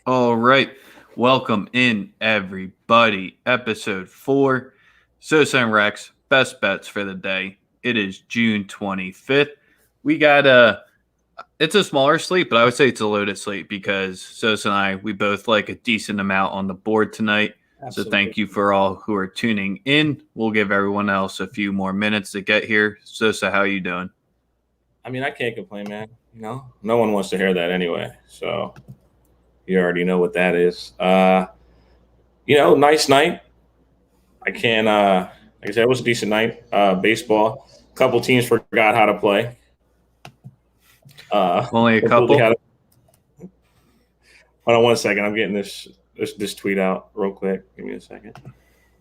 All right. Welcome in, everybody. Episode 4. Sosa and Rex, best bets for the day. It is June 25th. We got it's a smaller slate, but I would say it's a loaded slate because Sosa and we both like a decent amount on the board tonight. So Absolutely. thank you for all who are tuning in. We'll give everyone else a few more minutes to get here. Sosa, how you doing? I mean, I can't complain, man. No one wants to hear that anyway. So you already know what that is. Nice night. I can like I said, it was a decent night. Baseball. A couple teams forgot how to play. Only a Completely couple? Hold on one second. I'm getting this tweet out real quick. Give me a second.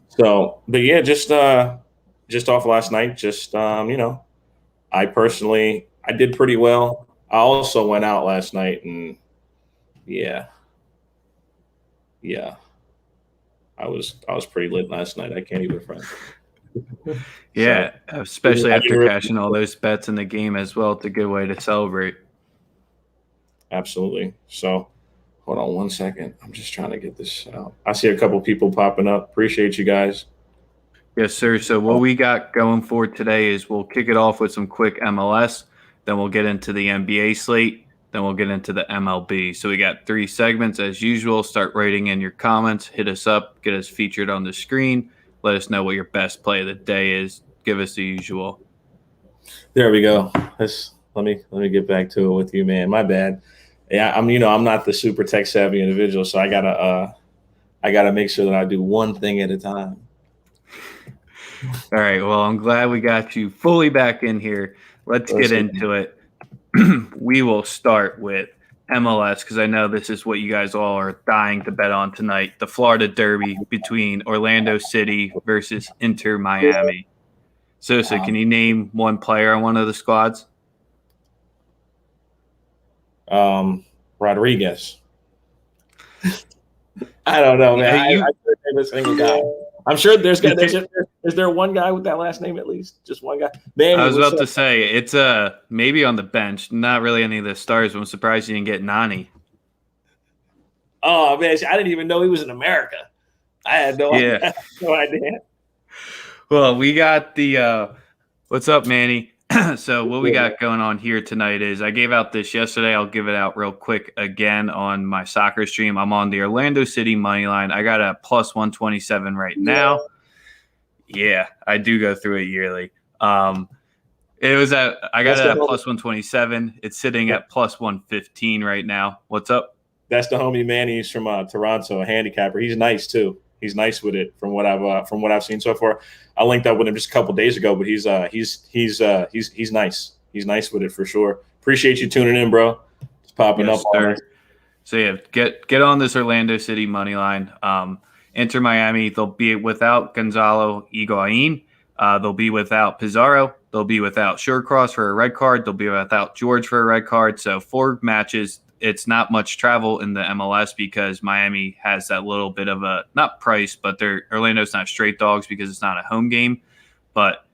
So, but yeah, just off last night. I did pretty well. I also went out last night and yeah, yeah, I was pretty lit last night. I can't even front. Yeah, So, especially I after didn't cashing all those bets in the game as well. It's a good way to celebrate. absolutely. So, hold on one second. I'm just trying to get this out. I see a couple people popping up. Appreciate you guys. Yes, sir. So what we got going for today is we'll kick it off with some quick MLS, then we'll get into the NBA slate, then we'll get into the MLB. So we got 3 segments as usual. Start writing in your comments, hit us up, get us featured on the screen. Let us know what your best play of the day is. Give us the usual. There we go. Let me get back to it with you, man. My bad. Yeah, I'm not the super tech savvy individual, so I gotta make sure that I do one thing at a time. All right. Well, I'm glad we got you fully back in here. Let's get into it. We will start with MLS because I know this is what you guys all are dying to bet on tonight. The Florida Derby between Orlando City versus Inter Miami. Sosa, can you name one player on one of the squads? Rodriguez. I don't know, man. I couldn't name a single guy. I'm sure is there one guy with that last name at least? Just one guy? Man, I was about to say it's maybe on the bench, not really any of the stars. But I'm surprised you didn't get Nani. Oh man, I didn't even know he was in America. I had no idea. Well, we got the what's up, Manny? So what we got going on here tonight is I gave out this yesterday. I'll give it out real quick again on my soccer stream. I'm on the Orlando City money line. I got a plus 127 right now. Yeah, I do go through it yearly. It was I got it at plus 127. It's sitting at plus 115 right now. What's up? That's the homie Manny. He's from Toronto, a handicapper. He's nice too. He's nice with it from what I've seen so far. I linked up with him just a couple days ago, but he's nice. He's nice with it for sure. Appreciate you tuning in, bro. It's popping up. So yeah, get on this Orlando City money line. Inter Miami, they'll be without Gonzalo Higuain. They'll be without Pizarro. They'll be without Shawcross for a red card. They'll be without George for a red card. So 4 matches. It's not much travel in the MLS because Miami has that little bit of a not price, but Orlando's not straight dogs because it's not a home game. But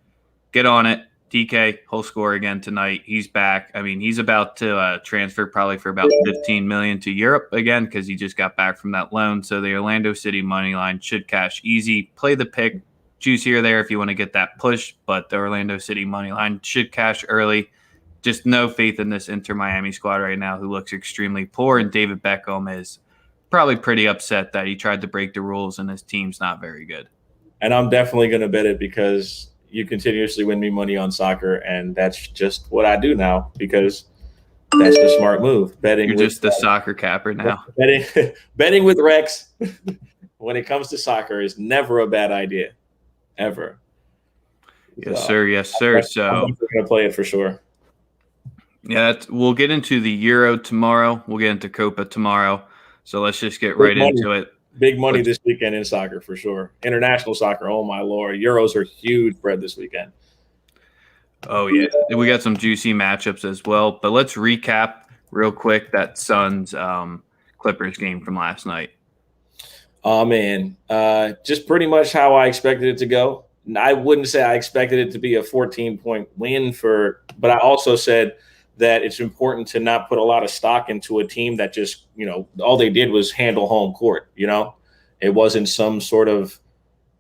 get on it. DK, he'll score again tonight. He's back. I mean, he's about to transfer probably for about $15 million to Europe again because he just got back from that loan. So the Orlando City money line should cash easy. Play the pick, juice here or there if you want to get that push, but the Orlando City money line should cash early. Just no faith in this Inter Miami squad right now who looks extremely poor, and David Beckham is probably pretty upset that he tried to break the rules and his team's not very good. And I'm definitely going to bet it because you continuously win me money on soccer, and that's just what I do now because that's the smart move. Betting. You're just the soccer capper now. Betting with Rex when it comes to soccer is never a bad idea, ever. Yes, sir. Yes, sir. So I'm going to play it for sure. Yeah, we'll get into the Euro tomorrow. We'll get into Copa tomorrow. So let's just get right into it. Big money this weekend in soccer for sure. International soccer, oh my Lord. Euros are huge bread this weekend. Oh, yeah. We got some juicy matchups as well. But let's recap real quick that Suns Clippers game from last night. Oh, man. Just pretty much how I expected it to go. I wouldn't say I expected it to be a 14-point win but I also said – that it's important to not put a lot of stock into a team that just, all they did was handle home court. It wasn't some sort of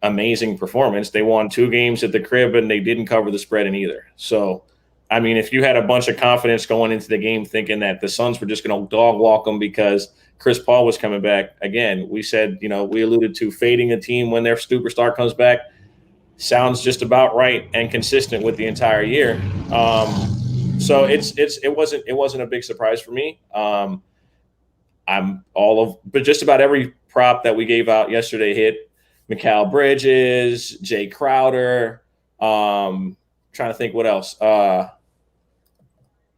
amazing performance. They won 2 games at the crib and they didn't cover the spread in either. So, I mean, if you had a bunch of confidence going into the game thinking that the Suns were just going to dog walk them because Chris Paul was coming back, again, we said, we alluded to fading a team when their superstar comes back. Sounds just about right and consistent with the entire year. So it wasn't a big surprise for me. But just about every prop that we gave out yesterday hit. Mikal Bridges, Jay Crowder. Trying to think what else.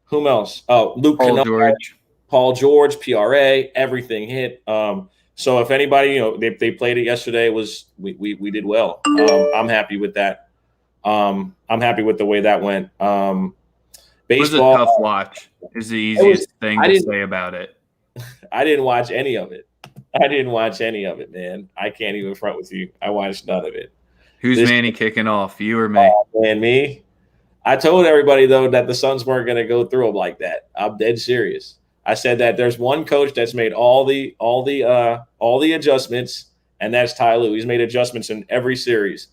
Whom else? Oh, Luke Kennard, Paul George, PRA. Everything hit. So if anybody, they played it yesterday, we did well. I'm happy with that. I'm happy with the way that went. It Baseball. was a tough watch. Is the easiest thing to say about it. I didn't watch any of it. Man. I can't even front with you. I watched none of it. Who's Manny kicking off? You or me? Man, me. I told everybody though that the Suns weren't going to go through them like that. I'm dead serious. I said that there's one coach that's made all the adjustments, and that's Ty Lue. He's made adjustments in every series.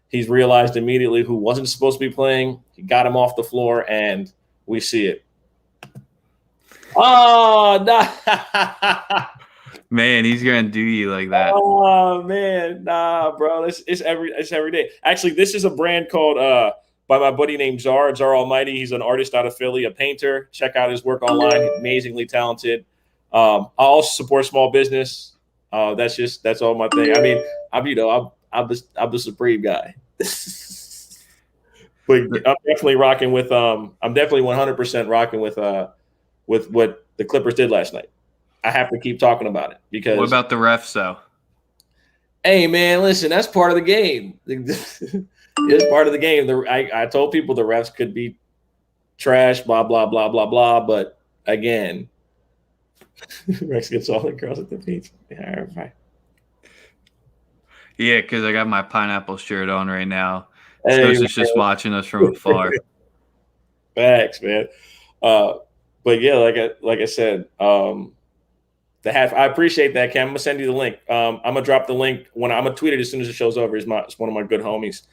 He's realized immediately who wasn't supposed to be playing. He got him off the floor, and we see it. Oh, no. Man, he's gonna do you like that. Oh man, nah, bro. It's every day. Actually, this is a brand called by my buddy named Czar Almighty. He's an artist out of Philly, a painter. Check out his work online. Amazingly talented. I also support small business. That's all my thing. I mean, I'm the Supreme guy. But I'm definitely rocking with I'm definitely 100% rocking with what the Clippers did last night. I have to keep talking about it because. What about the refs, though? Hey, man, listen, that's part of the game. It's part of the game. I told people the refs could be trash, blah, blah, blah, blah, blah. But again, Rex gets all the girls at the beach. Yeah, right. Yeah, because I got my pineapple shirt on right now. Hey, Sosa's just watching us from afar. Facts, man. But yeah, like I said, I appreciate that, Cam. I'm gonna send you the link. I'm gonna drop the link I'm gonna tweet it as soon as the show's over. It's one of my good homies.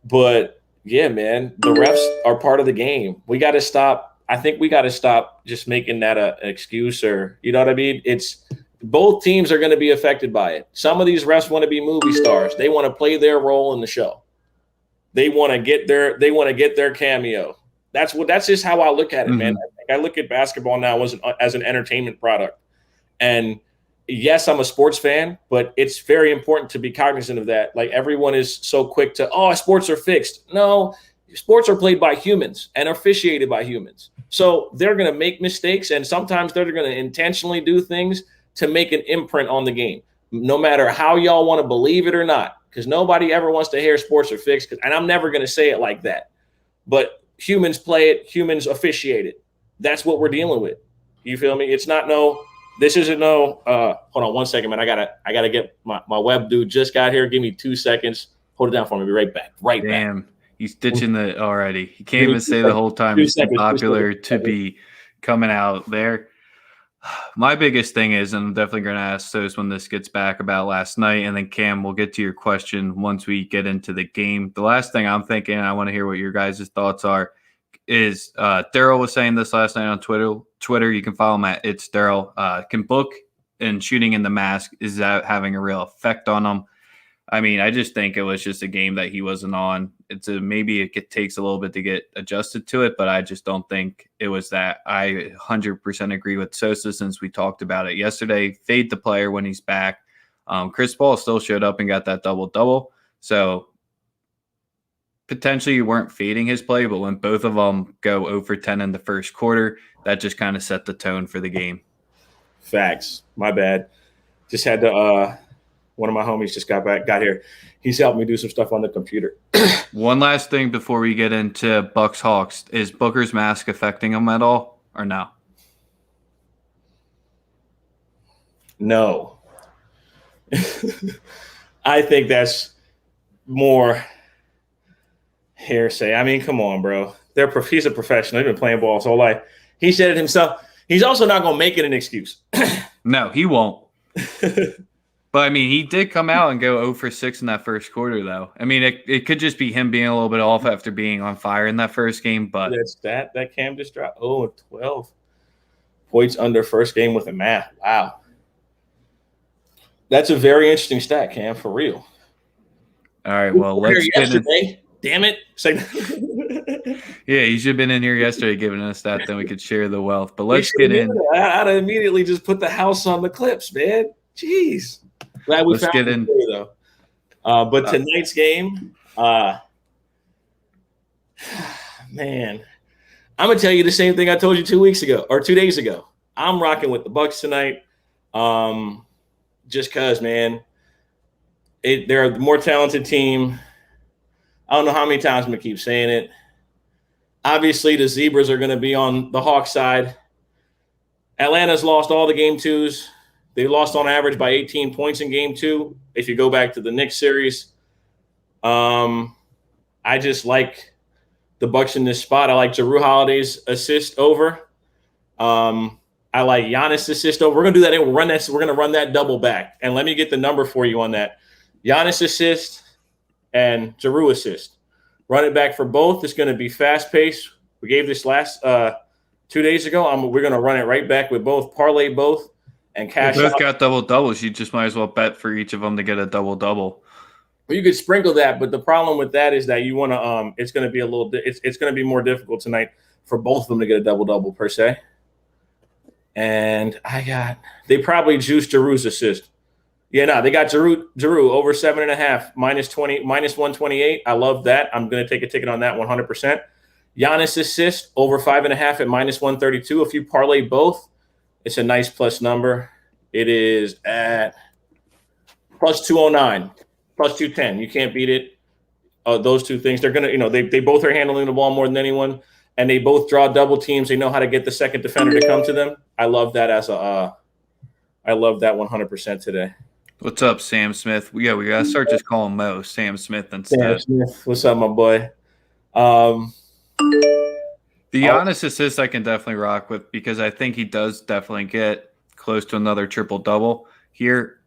But yeah, man, the refs are part of the game. We got to stop. I think we got to stop just making that an excuse, or you know what I mean? It's both teams are going to be affected by it. Some of these refs want to be movie stars. They want to play their role in the show. They want to get their cameo. That's just how I look at it, man. I look at basketball now as an entertainment product. And yes, I'm a sports fan, but it's very important to be cognizant of that. Like everyone is so quick to, sports are fixed. No, sports are played by humans and officiated by humans. So they're going to make mistakes, and sometimes they're going to intentionally do things to make an imprint on the game, no matter how y'all want to believe it or not, because nobody ever wants to hear sports are fixed. And I'm never going to say it like that. But humans play it, humans officiate it. That's what we're dealing with. You feel me? It's not this isn't hold on one second, man. I gotta get my web dude just got here. Give me 2 seconds. Hold it down for me. Be right back. Damn, he's ditching the already. He can't even say the whole time he's too popular to be coming out there. My biggest thing is, and I'm definitely going to ask Sos when this gets back about last night, and then Cam, we'll get to your question once we get into the game. The last thing I'm thinking, and I want to hear what your guys' thoughts are, is Daryl was saying this last night on Twitter. You can follow him at It's Daryl. Can book and shooting in the mask, is that having a real effect on him? I mean, I just think it was just a game that he wasn't on. Maybe it takes a little bit to get adjusted to it, but I just don't think it was that. I 100% agree with Sosa since we talked about it yesterday. Fade the player when he's back. Chris Paul still showed up and got that double-double. So potentially you weren't fading his play, but when both of them go 0 for 10 in the first quarter, that just kind of set the tone for the game. Facts. My bad. Just had to one of my homies just got here. He's helped me do some stuff on the computer. One last thing before we get into Bucks Hawks. Is Booker's mask affecting him at all or no? No. I think that's more hearsay. I mean, come on, bro. he's a professional. He's been playing ball his whole life. He said it himself. He's also not going to make it an excuse. No, he won't. But, I mean, he did come out and go 0 for 6 in that first quarter, though. I mean, it could just be him being a little bit off after being on fire in that first game. But that's that Cam just dropped 0-12 points under first game with a math. Wow. That's a very interesting stat, Cam, for real. All right, well, let's get yesterday. Damn it. Yeah, you should have been in here yesterday giving us that. Then we could share the wealth. But let's get in. I'd immediately just put the house on the clips, man. Jeez. Glad we found it though. But tonight's game, man, I'm going to tell you the same thing I told you 2 weeks ago or 2 days ago. I'm rocking with the Bucks tonight just because, man, they're a more talented team. I don't know how many times I'm going to keep saying it. Obviously, the Zebras are going to be on the Hawks side. Atlanta's lost all the game twos. They lost on average by 18 points in game 2. If you go back to the Knicks series, I just like the Bucks in this spot. I like Jrue Holiday's assist over. I like Giannis' assist over. We're gonna do that. We're gonna run that double back. And let me get the number for you on that. Giannis assist and Jrue assist. Run it back for both. It's going to be fast paced. We gave this last 2 days ago. We're going to run it right back with both, parlay both, and cash out. Both got double doubles. You just might as well bet for each of them to get a double double. Well, you could sprinkle that, but the problem with that is that you want to. It's going to be it's going to be more difficult tonight for both of them to get a double double per se. And they probably juiced Jrue's assist. Yeah, no, they got Jrue over 7.5, -20, -128. I love that. I'm going to take a ticket on that 100%. Giannis assist over 5.5 at -132. If you parlay both, it's a nice plus number. It is at plus 209, plus 210. You can't beat it. Those two things, they're going to, they both are handling the ball more than anyone, and they both draw double teams. They know how to get the second defender to come to them. I love that I love that 100% today. What's up, Sam Smith? We got to start just calling Mo Sam Smith instead. Sam Smith. What's up, my boy? The Giannis assist I can definitely rock with because I think he does definitely get close to another triple-double here.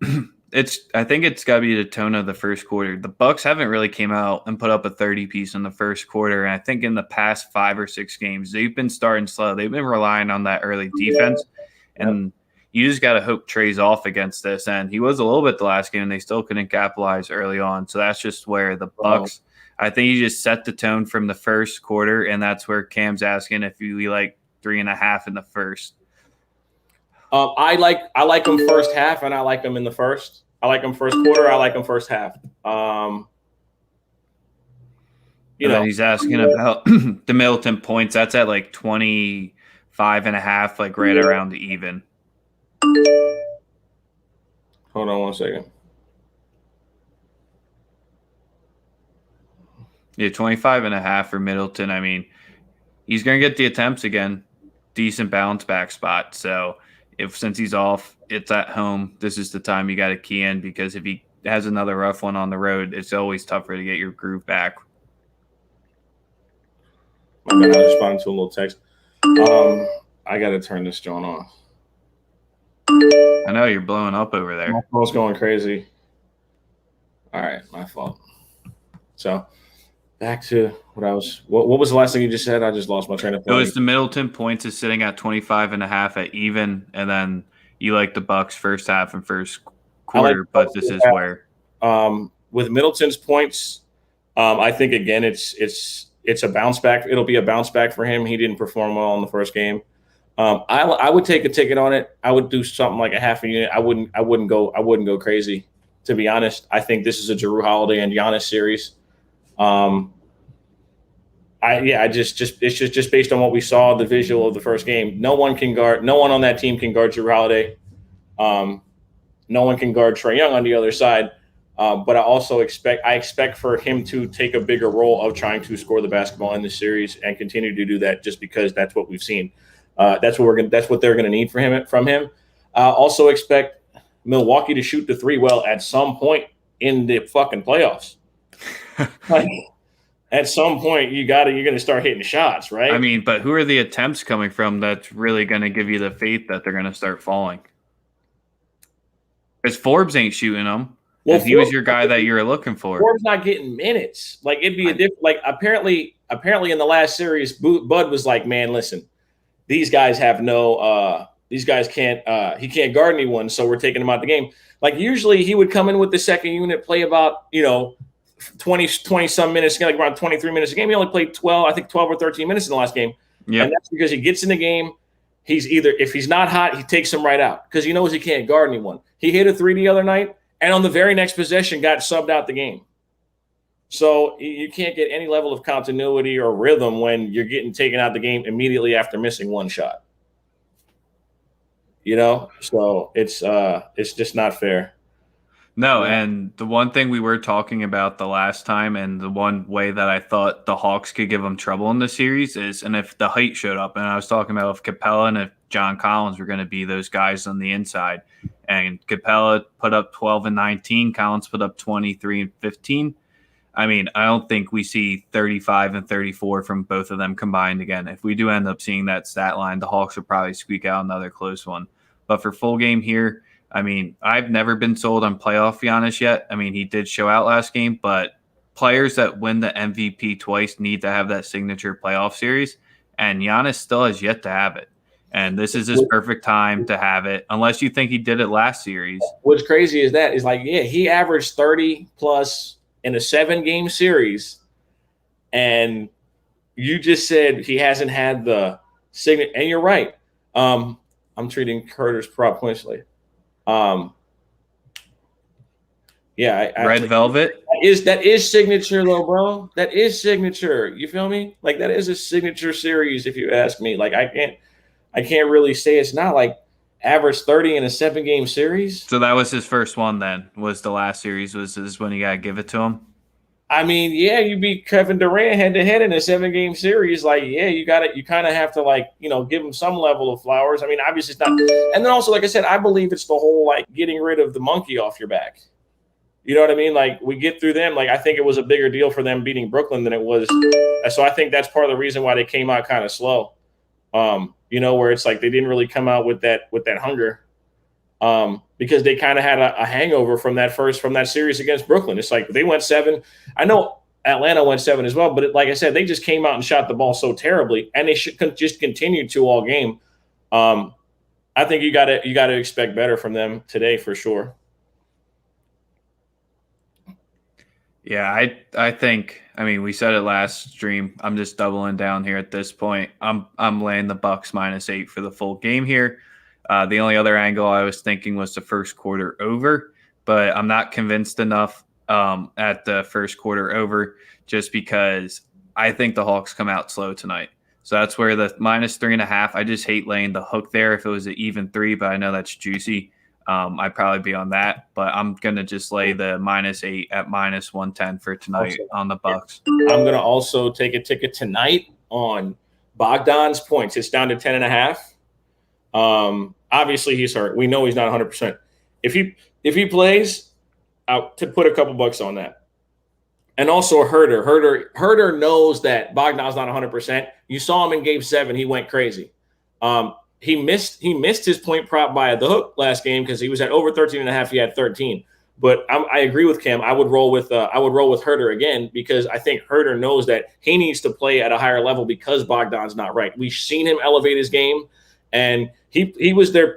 I think it's got to be the tone of the first quarter. The Bucks haven't really came out and put up a 30-piece in the first quarter, and I think in the past 5 or 6 games, they've been starting slow. They've been relying on that early defense, and you just got to hope Trey's off against this. And he was a little bit the last game, and they still couldn't capitalize early on. So that's just where the Bucks, I think he just set the tone from the first quarter, and that's where Cam's asking if you like 3.5 in the first. I like him first half, and I like him in the first. I like him first quarter. I like him first half. Then he's asking about the Middleton points. That's at like 25.5, like right around the even. Hold on 1 second. Yeah, 25.5 for Middleton. I mean, he's going to get the attempts again. Decent bounce back spot. So since he's off, it's at home. This is the time you got to key in because if he has another rough one on the road, it's always tougher to get your groove back. My bad, I responded to a little text. I got to turn this joint off. I know you're blowing up over there. My phone's going crazy. All right, my fault. So back to what was the last thing you just said? I just lost my train of thought. It was the Middleton points is sitting at 25.5 at even, and then you like the Bucks first half and first quarter, but this is where with Middleton's points, I think again it's a bounce back. It'll be a bounce back for him. He didn't perform well in the first game. I would take a ticket on it. I would do something like a half a unit. I wouldn't go crazy, to be honest. I think this is a Jrue Holiday and Giannis series. It's just based on what we saw, the visual of the first game. No one on that team can guard Jrue Holiday. No one can guard Trae Young on the other side. But I also expect for him to take a bigger role of trying to score the basketball in this series and continue to do that just because that's what we've seen. That's what they're gonna need from him. Also expect Milwaukee to shoot the 3 well at some point in the fucking playoffs. at some point you're going to start hitting shots, right? I mean, but who are the attempts coming from that's really going to give you the faith that they're going to start falling? Because Forbes ain't shooting them, Well, and he was your guy that you were looking for. Forbes not getting minutes. Like it'd be a different. Like apparently in the last series, Bud was like, "Man, listen, these guys have no. These guys can't. He can't guard anyone, so we're taking him out of the game." Like usually he would come in with the second unit, play about 20 some minutes, like around 23 minutes a game. He only played 12 or 13 minutes in the last game. Yep. And that's because he gets in the game. He's either, if he's not hot, he takes him right out because he knows he can't guard anyone. He hit a 3 the other night, and on the very next possession got subbed out the game. So you can't get any level of continuity or rhythm when you're getting taken out the game immediately after missing one shot. So it's just not fair. No, and the one thing we were talking about the last time, and the one way that I thought the Hawks could give them trouble in the series is, and if the height showed up, and I was talking about if Capella and if John Collins were going to be those guys on the inside, and Capella put up 12 and 19, Collins put up 23 and 15. I mean, I don't think we see 35 and 34 from both of them combined again. If we do end up seeing that stat line, the Hawks will probably squeak out another close one. But for full game here, I mean, I've never been sold on playoff Giannis yet. I mean, he did show out last game, but players that win the MVP twice need to have that signature playoff series, and Giannis still has yet to have it. And this is his perfect time to have it, unless you think he did it last series. What's crazy is that is like, yeah, he averaged 30 plus in a 7-game series, and you just said he hasn't had the signature. And you're right. I'm treating Curtis proportionally. Red Velvet that is signature though, bro. That is signature. You feel me? Like that is a signature series. If you ask me, like I can't really say it's not. Like average 30 in a 7-game series. So that was his first one. Then was the last series. Was this when you gotta give it to him? I mean, yeah, you beat Kevin Durant head to head in a 7-game series. Like, yeah, you kind of have to give him some level of flowers. I mean, obviously it's not. And then also, like I said, I believe it's the whole like getting rid of the monkey off your back. You know what I mean? Like we get through them. Like I think it was a bigger deal for them beating Brooklyn than it was. So I think that's part of the reason why they came out kind of slow. Where it's like they didn't really come out with that hunger. Because they kind of had a hangover from that series against Brooklyn. It's like they went 7. I know Atlanta went 7 as well, but like I said, they just came out and shot the ball so terribly, and they should just continue to all game. I think you got to expect better from them today for sure. Yeah, I think. I mean, we said it last stream. I'm just doubling down here at this point. I'm laying the Bucks -8 for the full game here. The only other angle I was thinking was the first quarter over, but I'm not convinced enough at the first quarter over just because I think the Hawks come out slow tonight. So that's where the -3.5, I just hate laying the hook there. If it was an even 3, but I know that's juicy, I'd probably be on that. But I'm going to just lay the -8 at -110 for tonight on the Bucks. I'm going to also take a ticket tonight on Bogdan's points. It's down to 10.5. Obviously he's hurt. We know he's not 100%. If he plays, I'll to put a couple bucks on that. And also Herder knows that Bogdan's not 100%. You saw him in Game 7. He went crazy. He missed his point prop by the hook last game because he was at over 13.5. He had 13. But I agree with Cam. I would roll with Herder again because I think Herder knows that he needs to play at a higher level because Bogdan's not right. We've seen him elevate his game. And he was their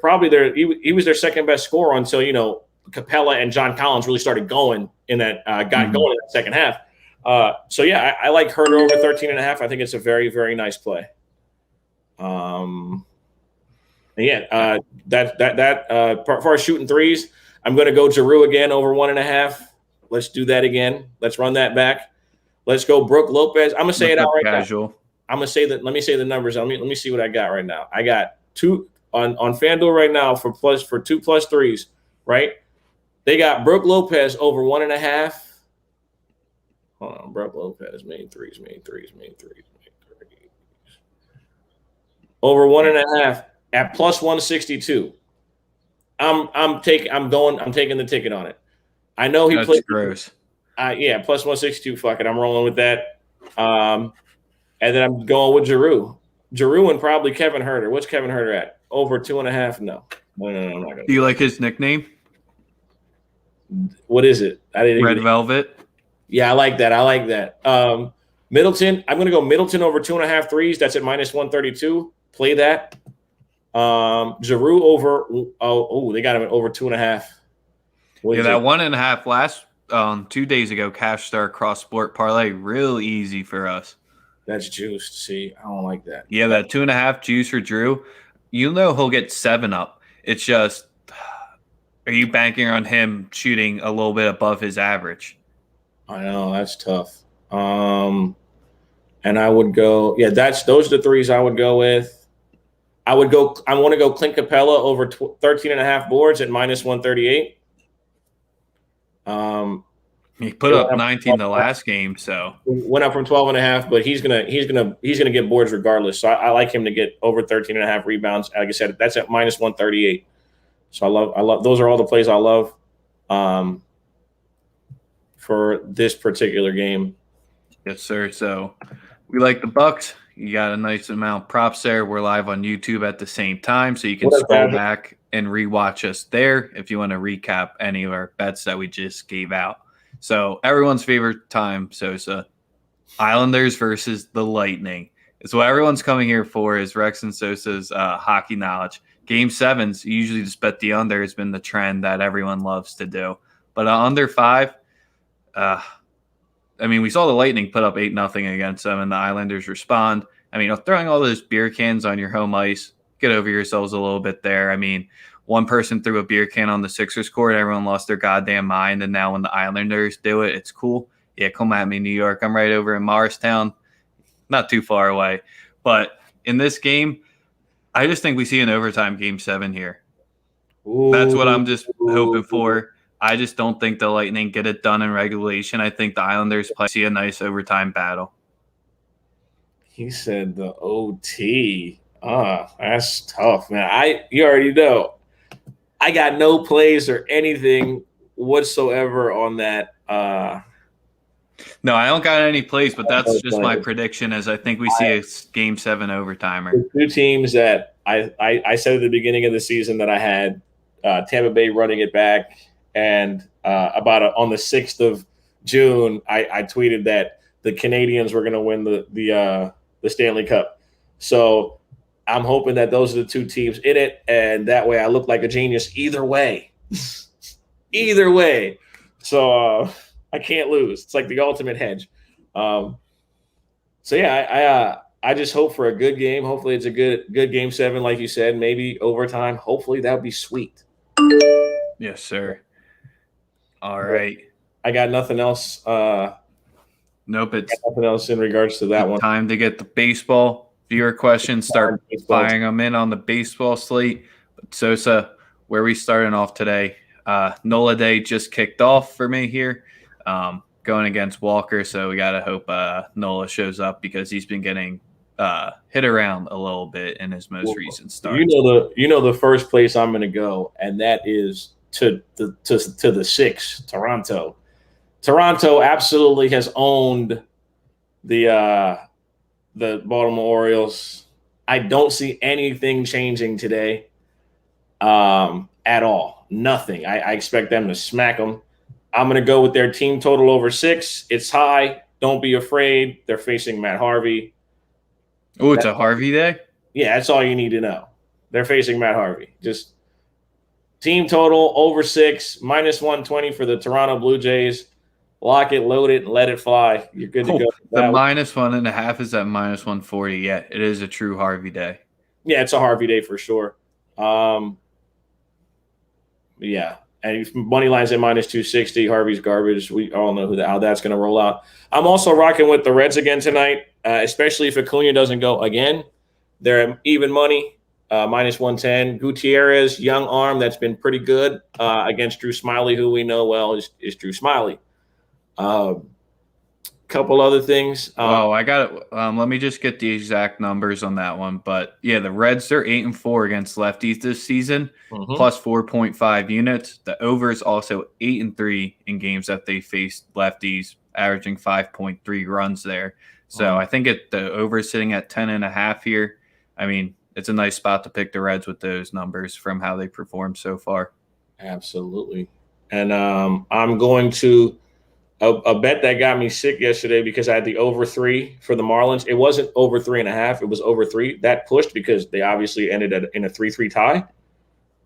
second best scorer until Capella and John Collins really started going in that going in that second half. So yeah, I like Herder over 13.5. I think it's a very, very nice play. For our shooting threes, I'm going to go Giroux again over 1.5. Let's do that again. Let's run that back. Let's go Brook Lopez. I'm gonna say it out right now. I'm gonna say that. Let me say the numbers. Let me see what I got right now. I got 2 on FanDuel right now for 2+3s. Right? They got Brook Lopez over 1.5. Hold on, Brook Lopez made threes. Over 1.5 at +162. I'm taking the ticket on it. I know he played gross. +162. Fuck it, I'm rolling with that. And then I'm going with Giroux. Giroux and probably Kevin Herter. What's Kevin Herter at? Over 2.5? No. No, I'm not going Do you like his nickname? What is it? I didn't Red even. Velvet. Yeah, I like that. Middleton. I'm going to go Middleton over 2.5 threes. That's at -132. Play that. Giroux over. Oh, they got him at over 2.5. Yeah, that 1.5 last 2 days ago. Cash Star Cross Sport Parlay, real easy for us. That's juiced. See, I don't like that. Yeah, that 2.5 juice for Drew. You know he'll get 7 up. It's just, are you banking on him shooting a little bit above his average? I know that's tough. And I would go. Yeah, those are the threes I would go with. I want to go Clint Capella over 13.5 boards at -138. He put up 19 the last game, so went up from 12.5, but he's gonna get boards regardless. So I like him to get over 13.5 rebounds. Like I said, that's at -138. So I love those are all the plays I love for this particular game. Yes, sir. So we like the Bucks. You got a nice amount of props there. We're live on YouTube at the same time, so you can scroll back and rewatch us there if you want to recap any of our bets that we just gave out. So everyone's favorite time, Sosa, Islanders versus the Lightning. It's what everyone's coming here for is Rex and Sosa's hockey knowledge. Game 7s, you usually just bet the under has been the trend that everyone loves to do. But under 5, we saw the Lightning put up 8-0 against them, and the Islanders respond. Throwing all those beer cans on your home ice, get over yourselves a little bit there. One person threw a beer can on the Sixers court, everyone lost their goddamn mind, and now when the Islanders do it, it's cool. Yeah, come at me, New York. I'm right over in Morristown, not too far away. But in this game, I just think we see an overtime Game 7 here. Ooh. That's what I'm just hoping for. I just don't think the Lightning get it done in regulation. I think the Islanders see a nice overtime battle. He said the OT. That's tough, man. You already know. I got no plays or anything whatsoever on that. No, I don't got any plays, but that's just my prediction. As I think we see a Game 7 overtimer. The two teams that I said at the beginning of the season that I had Tampa Bay running it back, and on the 6th of June, I tweeted that the Canadians were going to win the Stanley Cup. So I'm hoping that those are the two teams in it, and that way I look like a genius either way. Either way. So I can't lose. It's like the ultimate hedge. I just hope for a good game. Hopefully it's a good Game 7, like you said, maybe overtime. Hopefully that would be sweet. Yes, sir. All right. I got nothing else. Nope. It's nothing else in regards to that one. Time to get the baseball viewer questions. Start firing them in on the baseball slate. But Sosa, where are we starting off today? Nola Day just kicked off for me here, going against Walker. So we got to hope Nola shows up because he's been getting hit around a little bit in his most recent start. You know the first place I'm going to go, and that is to the 6, Toronto. Toronto absolutely has owned the Baltimore Orioles. I don't see anything changing today at all. Nothing. I expect them to smack them. I'm going to go with their team total over 6. It's high. Don't be afraid. They're facing Matt Harvey. Oh, it's a Harvey day? Yeah, that's all you need to know. They're facing Matt Harvey. Just team total over 6, -120 for the Toronto Blue Jays. Lock it, load it, and let it fly. You're good to go. The -1.5 is at -140. Yeah, it is a true Harvey day. Yeah, it's a Harvey day for sure. Yeah, and money line's at -260. Harvey's garbage. We all know how that's going to roll out. I'm also rocking with the Reds again tonight, especially if Acuna doesn't go again. They're at even money, -110. Gutierrez, young arm that's been pretty good against Drew Smiley, who we know well is Drew Smiley. Couple other things. I got it. Let me just get the exact numbers on that one. But yeah, the Reds are 8-4 against lefties this season, plus 4.5 units. The over is also 8-3 in games that they faced lefties, averaging 5.3 runs there. So I think the over is sitting at 10.5 here. I mean, it's a nice spot to pick the Reds with those numbers from how they performed so far. Absolutely. And I'm going to a bet that got me sick yesterday because I had the over 3 for the Marlins. It wasn't over 3.5. It was over 3. That pushed because they obviously ended in a 3-3 tie.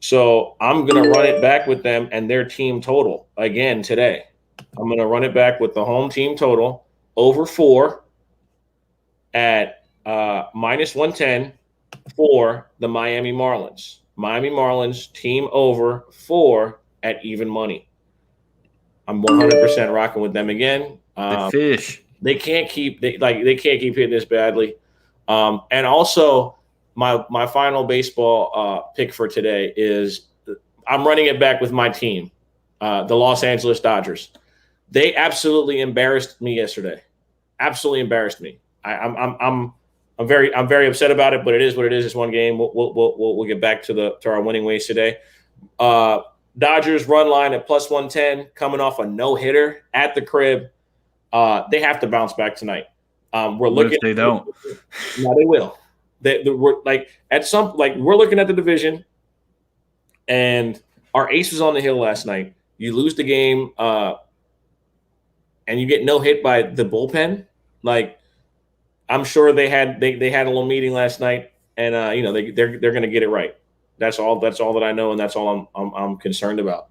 So I'm going to run it back with them and their team total again today. I'm going to run it back with the home team total over 4 at minus 110 for the Miami Marlins. Miami Marlins team over 4 at even money. I'm 100% rocking with them again. The fish. They can't keep hitting this badly. And also my final baseball pick for today is I'm running it back with my team, the Los Angeles Dodgers. They absolutely embarrassed me yesterday. Absolutely embarrassed me. I'm very upset about it, but it is what it is. It's one game. We'll get back to our winning ways today. Dodgers run line at plus 110, coming off a no-hitter at the crib. They have to bounce back tonight. We're looking. If they don't. No, they will. We're looking at the division, and our ace was on the hill last night. You lose the game, and you get no hit by the bullpen. Like, I'm sure they had a little meeting last night, and they're going to get it right. That's all that I know, and that's all I'm concerned about.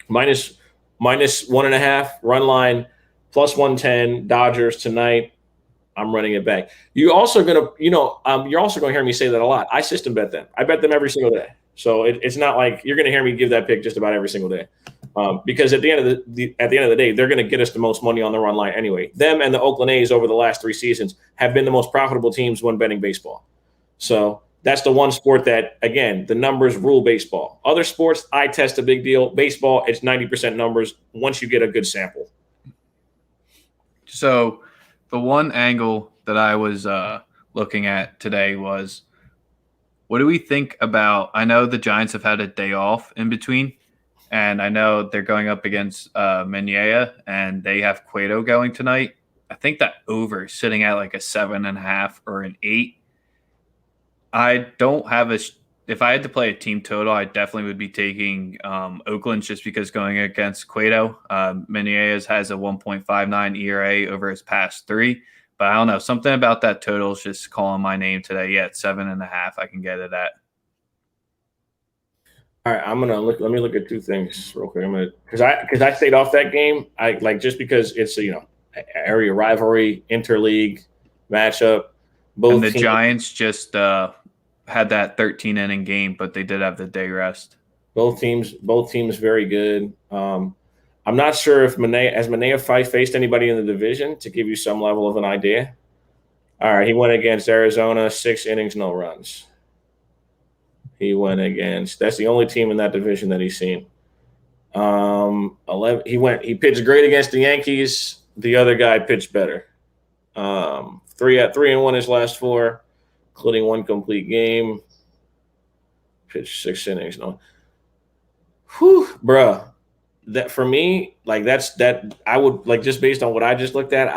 Minus 1.5 run line, plus 110 Dodgers tonight. I'm running it back. You're also gonna hear me say that a lot. I system bet them. I bet them every single day. So it's not like you're gonna hear me give that pick just about every single day, because at the end of the day, they're gonna get us the most money on the run line anyway. Them and the Oakland A's over the last 3 seasons have been the most profitable teams when betting baseball. So that's the one sport that, again, the numbers rule baseball. Other sports, eye test a big deal. Baseball, it's 90% numbers once you get a good sample. So the one angle that I was looking at today was, what do we think about – I know the Giants have had a day off in between, and I know they're going up against Manaea, and they have Cueto going tonight. I think that over is sitting at like a 7.5 or an 8. I don't have if I had to play a team total, I definitely would be taking Oakland just because going against Cueto. Manaea has a 1.59 ERA over his past 3. But I don't know. Something about that total is just calling my name today. Yeah, it's 7.5. I can get it at. All right, let me look at 2 things real quick. Because I stayed off that game. Just because it's area rivalry, interleague matchup. Both and the Giants just had that 13-inning game, but they did have the day rest. Both teams very good. I'm not sure if Manaea faced anybody in the division to give you some level of an idea. All right, he went against Arizona, 6 innings, no runs. That's the only team in that division that he's seen. 11. He pitched great against the Yankees. The other guy pitched better. 3-1 his last 4, including 1 complete game. Pitched 6 innings. No. Whew, bruh. That for me, I would just based on what I just looked at,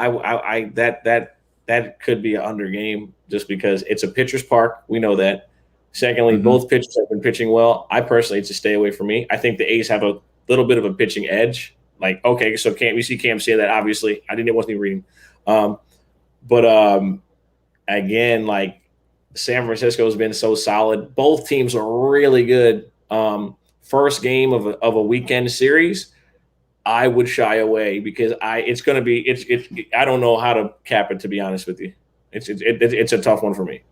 that could be an under game just because it's a pitcher's park. We know that. Secondly, both pitchers have been pitching well. I personally, it's a stay away from me. I think the A's have a little bit of a pitching edge. So we see Cam say that, obviously. Wasn't even reading. Again, San Francisco has been so solid. Both teams are really good. First game of a weekend series, I would shy away because I don't know how to cap it, to be honest with you. It's a tough one for me.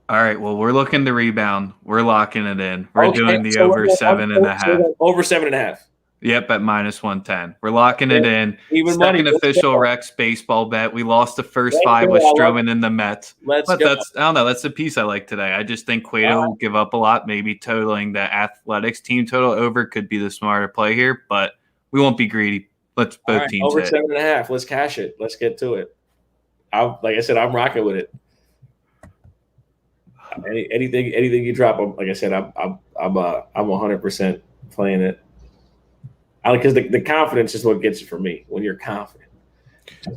All right, well, we're looking to rebound. We're locking it in. We're doing the over 7.5. Over 7.5. Yep, at minus 110. We're locking it in. Even second money. Official Rex baseball bet. We lost the first 5 with Stroman and the Mets. But I don't know. That's the piece I like today. I just think Cueto will give up a lot. Maybe totaling the Athletics team total over could be the smarter play here, but we won't be greedy. Let's both teams over hit. 7.5. Let's cash it. Let's get to it. Like I said, I'm rocking with it. Anything you drop, like I said, I'm 100% playing it. Because the confidence is what gets it for me. When you're confident,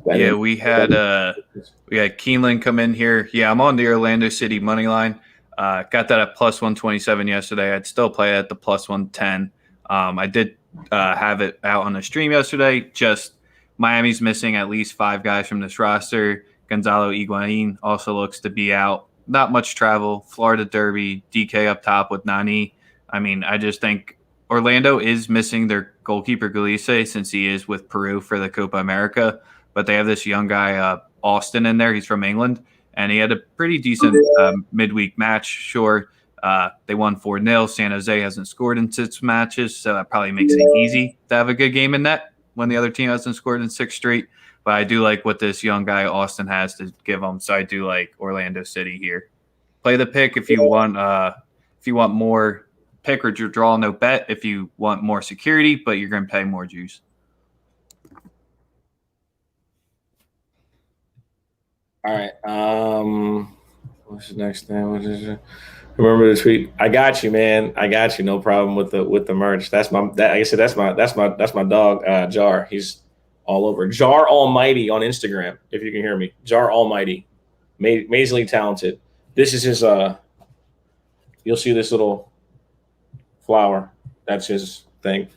Yeah, we had Keeneland come in here. Yeah, I'm on the Orlando City money line. Got that at plus 127 yesterday. I'd still play it at the plus 110. I did have it out on the stream yesterday. Just Miami's missing at least 5 guys from this roster. Gonzalo Higuain also looks to be out. Not much travel. Florida Derby, DK up top with Nani. I mean, I just think Orlando is missing their goalkeeper Galise since he is with Peru for the Copa America. But they have this young guy, Austin, in there. He's from England, and he had a pretty decent midweek match. Sure, they won 4-0. San Jose hasn't scored in 6 matches, so that probably makes it easy to have a good game in net when the other team hasn't scored in 6 straight. But I do like what this young guy Austin has to give them, so I do like Orlando City here. Play the pick if you want. If you want more pick or draw, no bet. If you want more security, but you're going to pay more juice. All right. What's the next thing? What is it? Remember the tweet. I got you, man. I got you. No problem with the merch. That's my. Like I said, that's my dog. Jar. He's all over. Jar Almighty on Instagram. If you can hear me, Jar Almighty, amazingly talented. This is his. You'll see this little flower. That's his thing.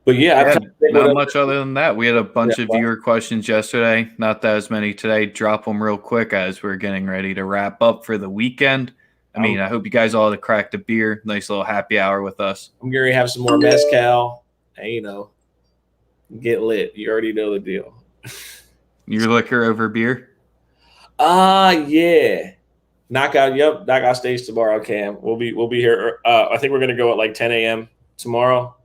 But yeah, not much other than that. We had a bunch of viewer questions yesterday. Not that as many today. Drop them real quick as we're getting ready to wrap up for the weekend. I mean, I hope you guys all had cracked a beer. Nice little happy hour with us. I'm going to have some more mezcal. And, get lit. You already know the deal. Your liquor over beer? Yeah. Knockout stage tomorrow, Cam. We'll be here. I think we're going to go at like 10 a.m. tomorrow.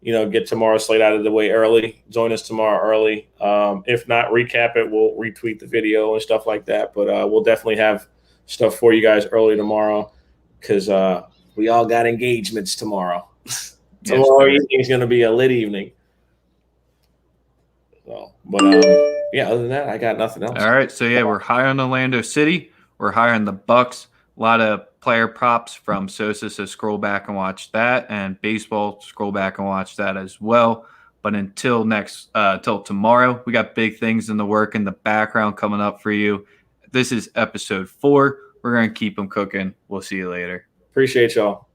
Get tomorrow's slate out of the way early. Join us tomorrow early. If not, recap it. We'll retweet the video and stuff like that. But we'll definitely have stuff for you guys early tomorrow because we all got engagements tomorrow. Tomorrow evening is going to be a lit evening. So, but other than that, I got nothing else. All right. So, we're high on Orlando City. We're high on the Bucks. A lot of player props from Sosa, so scroll back and watch that. And baseball, scroll back and watch that as well. But until tomorrow, we got big things in the work in the background coming up for you. This is episode 4. We're going to keep them cooking. We'll see you later. Appreciate y'all.